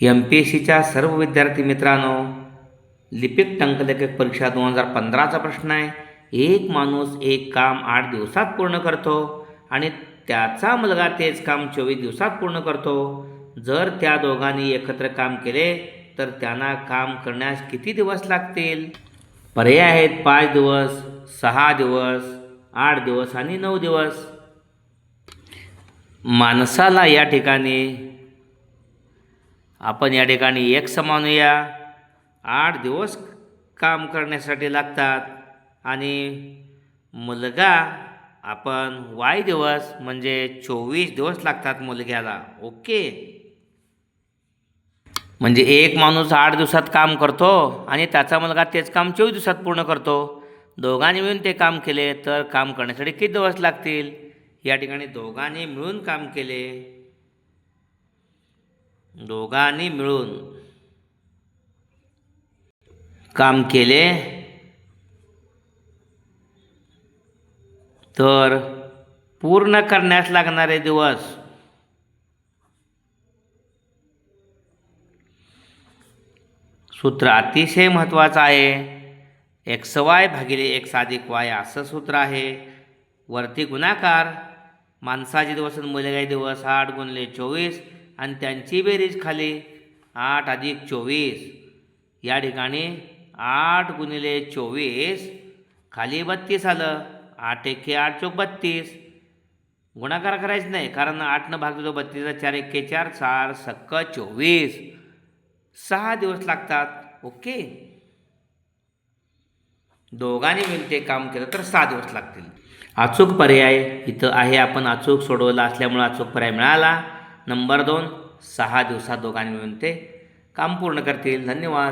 MPSCच्या सर्व विद्यार्थी मित्रांनो, लिपिक टंकलेखक परीक्षा 2015चा प्रश्न आहे. एक माणूस एक काम 8 दिवसात पूर्ण करतो आणि त्याचा मुलगा तेच काम 24 दिवसात पूर्ण करतो. जर त्या दोघांनी एकत्र काम केले तर त्यांना काम करण्यास किती दिवस लागतील? पर्याय आहेत 5 दिवस, 6 दिवस, 8 दिवस आणि 9 दिवस. माणसाला या ठिकाणी आपण X मानूया. 8 दिवस काम करण्यासाठी लागतात आणि मुलगा आपण Y दिवस म्हणजे 24 दिवस लागतात मुलग्याला. ओके, म्हणजे एक माणूस 8 दिवसात काम करतो आणि त्याचा मुलगा तेच काम 24 दिवसात पूर्ण करतो. दोघांनी मिळून ते काम केले तर काम करण्यासाठी किती दिवस लागतील? या ठिकाणी दोघांनी मिळून काम केले, दोघांनी मिळून काम केले तर पूर्ण करण्यास लागणारे दिवस सूत्र अतिशय महत्त्वाचं आहे. XY भागिले X अधिक Y असं सूत्र आहे. वरती गुणाकार, माणसाचे दिवस आणि मुलगाचे दिवस 8 गुणिले 24 आणि त्यांची बेरीज खाली 8 अधिक 24. या ठिकाणी 8 गुणिले 24 खाली 32 आलं. 8 एके 8 चोक 32. गुणाकार करायचं नाही कारण 8 भाग देतो 32, 4 एके 4, 4 सक्क 24. 6 दिवस लागतात. ओके, दोघांनी मिळून ते काम केलं तर 6 दिवस लागतील. अचूक पर्याय इथं आहे. आपण अचूक सोडवला असल्यामुळे अचूक पर्याय मिळाला. नंबर 2, 6 दिवसात दोघांनी मिळून ते काम पूर्ण करतील. धन्यवाद.